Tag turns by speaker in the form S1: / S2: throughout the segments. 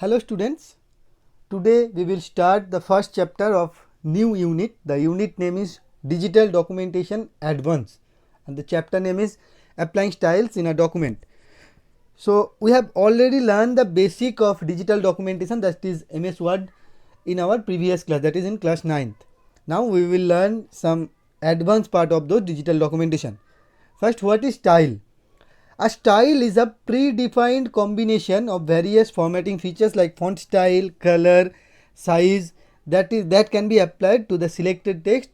S1: Hello students, today we will start the first chapter of new unit. The unit name is Digital Documentation Advanced and the chapter name is Applying Styles in a Document. So we have already learned the basic of digital documentation, that is MS Word, in our previous class, that is in class 9th. Now we will learn some advanced part of those digital documentation. First, what is style? A style is a predefined combination of various formatting features like font style, color, size that can be applied to the selected text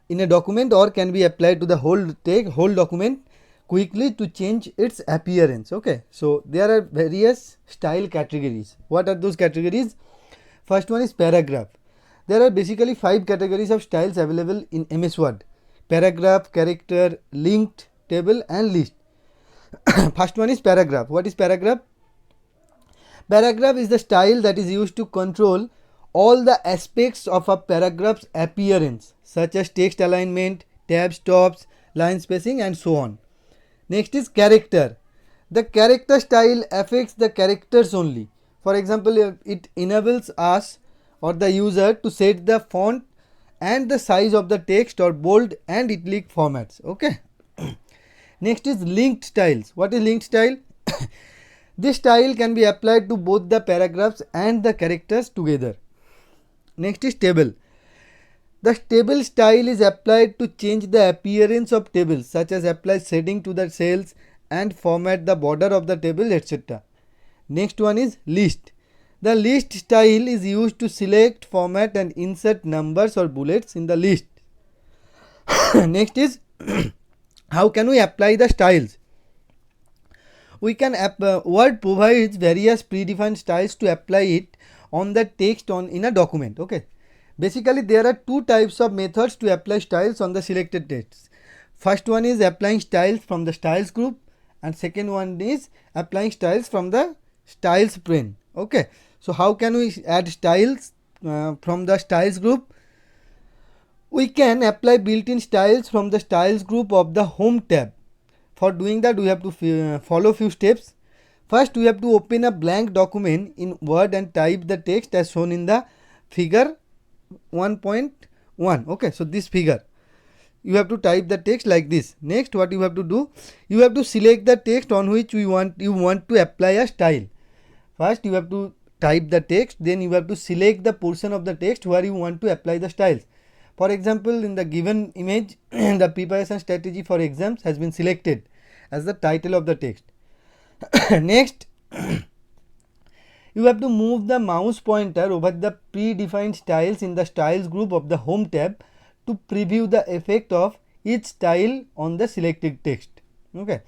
S1: in a document or can be applied to the whole document quickly to change its appearance. Okay, so there are various style categories. What are those categories? First one is paragraph. There are basically 5 categories of styles available in MS Word: paragraph, character, linked, table and list. First one is paragraph. What is paragraph? Paragraph is the style that is used to control all the aspects of a paragraph's appearance, such as text alignment, tab stops, line spacing and so on. Next is character. The character style affects the characters only. For example, it enables us or the user to set the font and the size of the text or bold and italic formats. Okay. Next is linked styles. What is linked style? This style can be applied to both the paragraphs and the characters together. Next is table. The table style is applied to change the appearance of tables, such as apply shading to the cells and format the border of the table, etc. Next one is list. The list style is used to select, format and insert numbers or bullets in the list. Next is how can we apply the styles? We can Word provides various predefined styles to apply it on the text in a document. Okay, basically there are two types of methods to apply styles on the selected text. First one is applying styles from the styles group and second one is applying styles from the styles pane. Okay, so how can we add styles from the styles group? We can apply built-in styles from the styles group of the home tab. For doing that, we have to follow few steps. First, we have to open a blank document in Word and type the text as shown in the figure 1.1. Okay, so this figure you have to type the text like this. Next, what you have to do, you have to select the text on which you want to apply a style. First, you have to type the text, then you have to select the portion of the text where you want to apply the styles. For example, in the given image, the preparation strategy for exams has been selected as the title of the text. Next, you have to move the mouse pointer over the predefined styles in the styles group of the home tab to preview the effect of each style on the selected text. Okay.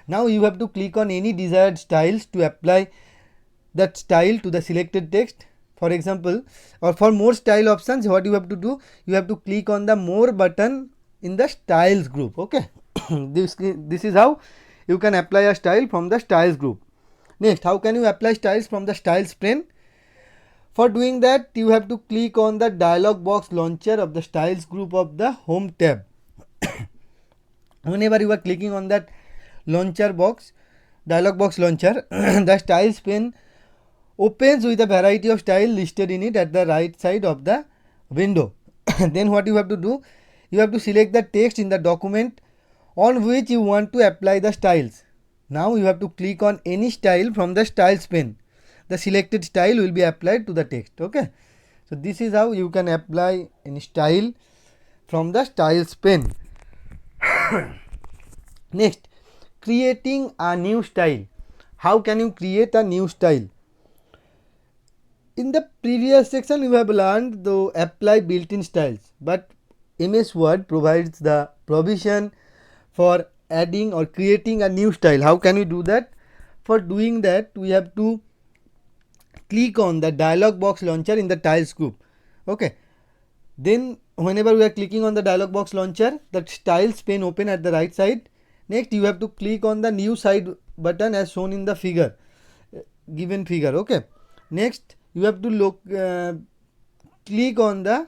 S1: Now you have to click on any desired styles to apply that style to the selected text. For example, or for more style options, what you have to do, you have to click on the more button in the styles group. Okay. this is how you can apply a style from the styles group. Next, how can you apply styles from the styles pane? For doing that, you have to click on the dialog box launcher of the styles group of the home tab. Whenever you are clicking on that dialog box launcher, the styles pane opens with a variety of style listed in it at the right side of the window. Then what you have to do, you have to select the text in the document on which you want to apply the styles. Now you have to click on any style from the styles pane. The selected style will be applied to the text. Okay, so this is how you can apply any style from the styles pane. Next, creating a new style. How can you create a new style? In the previous section, we have learned to apply built-in styles, but MS Word provides the provision for adding or creating a new style. How can we do that? For doing that, we have to click on the dialog box launcher in the styles group. Okay. Then whenever we are clicking on the dialog box launcher, the styles pane open at the right side. Next, you have to click on the new side button as shown in the figure, given figure. Okay. Next, you have to click on the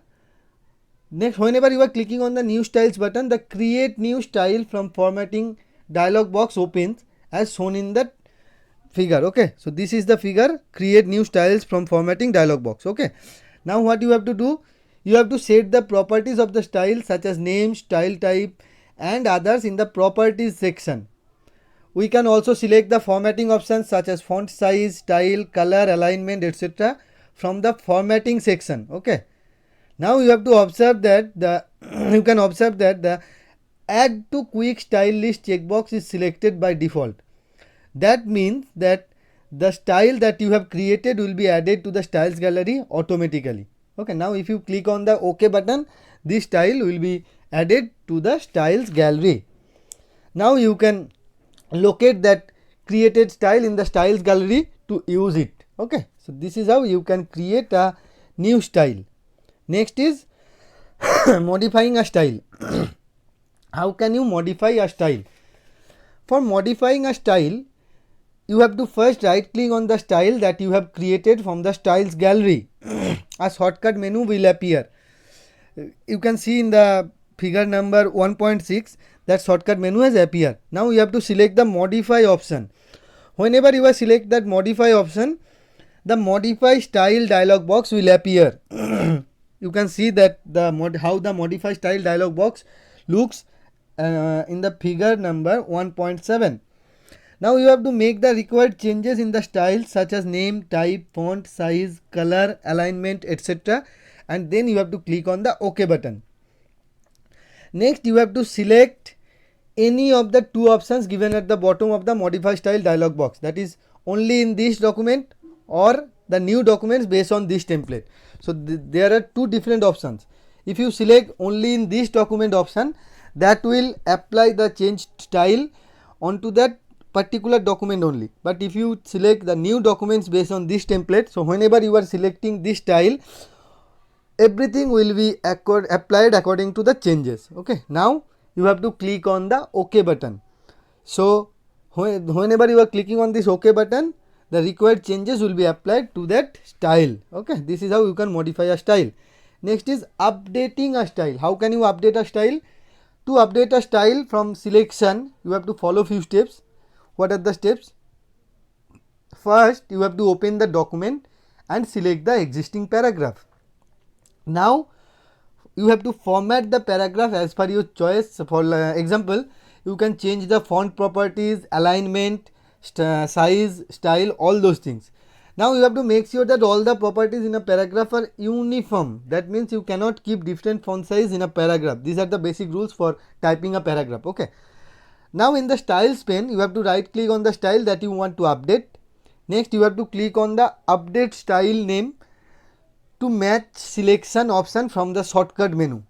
S1: next. Whenever you are clicking on the new styles button, the create new style from formatting dialog box opens as shown in the figure. Okay, so this is the figure, create new styles from formatting dialog box. Okay, now what you have to do, you have to set the properties of the style such as name, style type and others in the properties section. We can also select the formatting options such as font size, style, color, alignment, etc. from the formatting section. Okay, now you have to observe that you can observe that the add to quick style list checkbox is selected by default. That means that the style that you have created will be added to the styles gallery automatically. Okay, now if you click on the OK button, this style will be added to the styles gallery. Now you can locate that created style in the styles gallery to use it. Okay, so this is how you can create a new style. Next is modifying a style. How can you modify a style? For modifying a style, you have to first right click on the style that you have created from the styles gallery. A shortcut menu will appear. You can see in the figure number 1.6 that shortcut menu has appeared. Now you have to select the modify option. Whenever you select that modify option, the modify style dialog box will appear. You can see that how the modify style dialog box looks in the figure number 1.7. Now you have to make the required changes in the style such as name, type, font, size, color, alignment, etc. and then you have to click on the OK button. Next you have to select any of the two options given at the bottom of the modify style dialog box, that is only in this document or the new documents based on this template. So there are two different options. If you select only in this document option, that will apply the changed style onto that particular document only. But if you select the new documents based on this template, so whenever you are selecting this style, everything will be applied according to the changes. Okay, now you have to click on the OK button. So whenever you are clicking on this OK button, the required changes will be applied to that style. Okay, this is how you can modify a style. Next is updating a style. How can you update a style? To update a style from selection, you have to follow few steps. What are the steps? First, you have to open the document and select the existing paragraph. Now you have to format the paragraph as per your choice. For example, you can change the font properties, alignment, size, style, all those things. Now you have to make sure that all the properties in a paragraph are uniform. That means you cannot keep different font size in a paragraph. These are the basic rules for typing a paragraph. Okay, now in the styles pane, you have to right click on the style that you want to update. Next you have to click on the update style name to match selection option from the shortcut menu.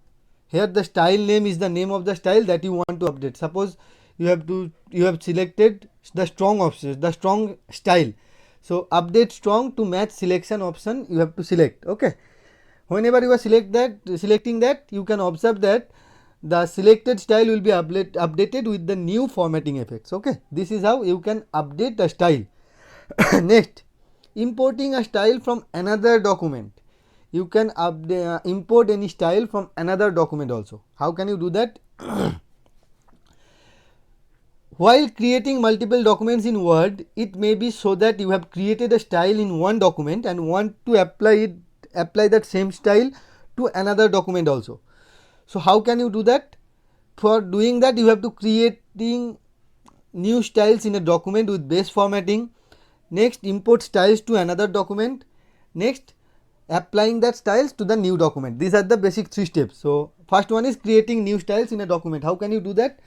S1: Here the style name is the name of the style that you want to update. Suppose you have selected the strong option, the strong style. So update strong to match selection option you have to select. Okay, whenever you are selecting that, you can observe that the selected style will be updated with the new formatting effects. Okay, this is how you can update a style. Next, importing a style from another document. You can import any style from another document also. How can you do that? While creating multiple documents in Word, it may be so that you have created a style in one document and want to apply that same style to another document also. So how can you do that? For doing that, you have to creating new styles in a document with base formatting. Next, import styles to another document. Next, applying that styles to the new document. These are the basic three steps. So first one is creating new styles in a document. How can you do that?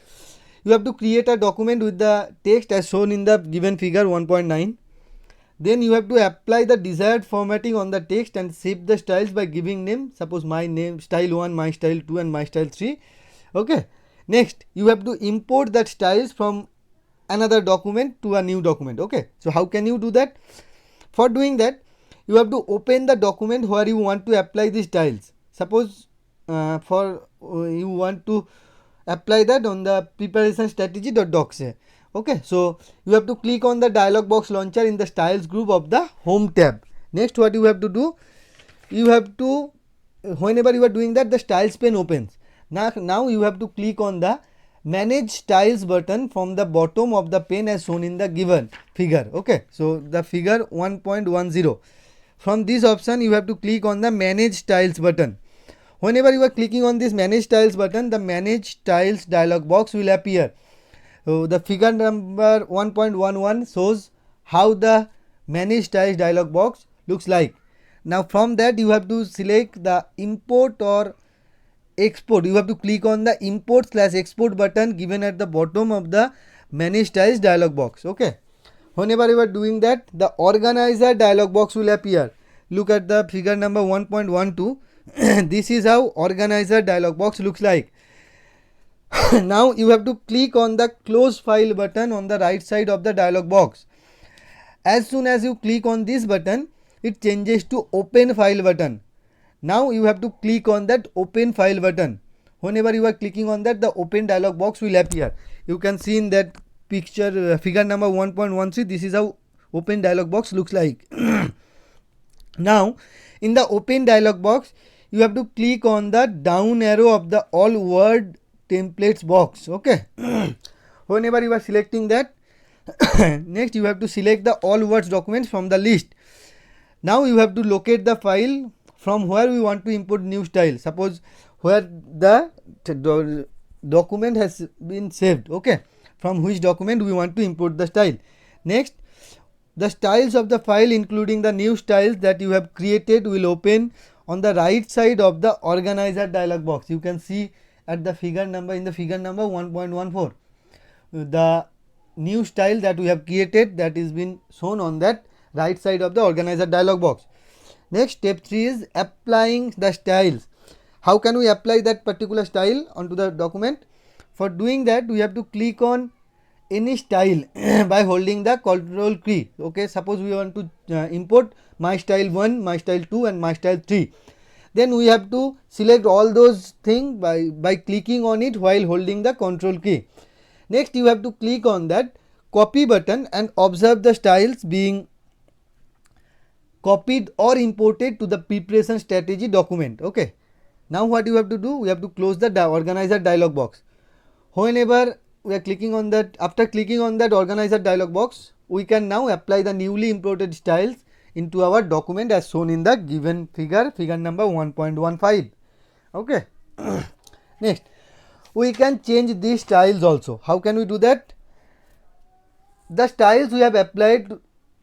S1: You have to create a document with the text as shown in the given figure 1.9. Then you have to apply the desired formatting on the text and shape the styles by giving name. Suppose my name style 1, my style 2 and my style 3. Okay. Next, you have to import that styles from another document to a new document. Okay. So how can you do that? For doing that, you have to open the document where you want to apply these styles. Suppose you want to apply that on the preparation strategy.docs. Okay, so you have to click on the dialog box launcher in the styles group of the home tab. Next, what you have to do, you have to, whenever you are doing that, the styles pane opens. Now you have to click on the manage styles button from the bottom of the pane as shown in the given figure. Okay, so the figure 1.10. From this option you have to click on the manage styles button. Whenever you are clicking on this manage styles button, the manage styles dialog box will appear. So the figure number 1.11 shows how the manage styles dialog box looks like. Now from that you have to select the import or export. You have to click on the import/export button given at the bottom of the manage styles dialog box. Okay, whenever you are doing that, the organizer dialog box will appear. Look at the figure number 1.12. This is how organizer dialog box looks like. Now you have to click on the close file button on the right side of the dialog box. As soon as you click on this button, it changes to open file button. Now you have to click on that open file button. Whenever you are clicking on that, the open dialog box will appear. You can see in that picture figure number 1.13, this is how open dialog box looks like. Now in the open dialog box you have to click on the down arrow of the all word templates box. Okay. Whenever you are selecting that, next you have to select the all words documents from the list. Now you have to locate the file from where we want to import new style. Suppose where the document has been saved. Okay, from which document we want to import the style. Next, the styles of the file including the new styles that you have created will open on the right side of the organizer dialog box. You can see at the figure number 1.14 the new style that we have created, that is been shown on that right side of the organizer dialog box. Next, step 3 is applying the styles. How can we apply that particular style onto the document? For doing that, we have to click on any style by holding the control key. Okay, suppose we want to import my style 1, my style 2 and my style 3. Then we have to select all those things by clicking on it while holding the control key. Next, you have to click on that copy button and observe the styles being copied or imported to the preparation strategy document. Okay, now what you have to do, we have to close the organizer dialog box. Whenever we are clicking on that, after clicking on that organizer dialog box, we can now apply the newly imported styles into our document as shown in the given figure number 1.15. Okay. Next, we can change these styles also. How can we do that? The styles we have applied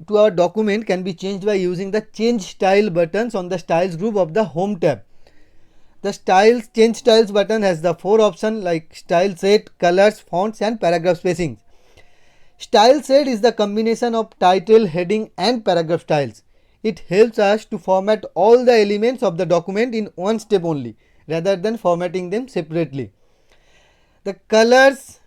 S1: to our document can be changed by using the change style buttons on the styles group of the home tab. The styles change styles button has the 4 options like style set, colors, fonts and paragraph spacing. Style set is the combination of title, heading and paragraph styles. It helps us to format all the elements of the document in one step only rather than formatting them separately. The colors,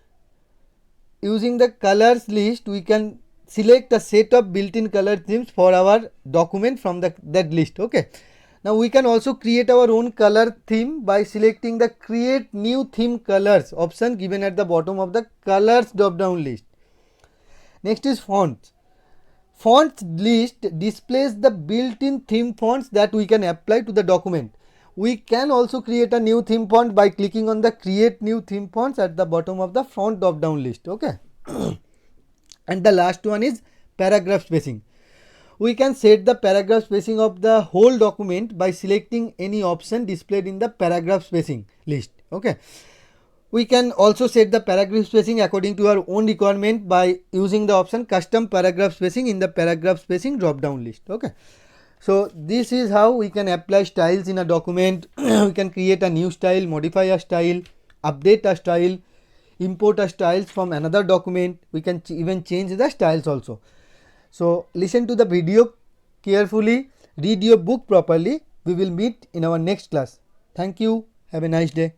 S1: using the colors list, we can select a set of built-in color themes for our document from that list. Okay, now we can also create our own color theme by selecting the create new theme colors option given at the bottom of the colors drop down list. Next is fonts. Fonts list displays the built-in theme fonts that we can apply to the document. We can also create a new theme font by clicking on the create new theme fonts at the bottom of the font drop down list. Okay. And the last one is paragraph spacing. We can set the paragraph spacing of the whole document by selecting any option displayed in the paragraph spacing list. Okay. We can also set the paragraph spacing according to our own requirement by using the option custom paragraph spacing in the paragraph spacing drop down list. Okay. So this is how we can apply styles in a document. We can create a new style, modify a style, update a style, import a styles from another document. We can even change the styles also. So listen to the video carefully, read your book properly. We will meet in our next class. Thank you. Have a nice day.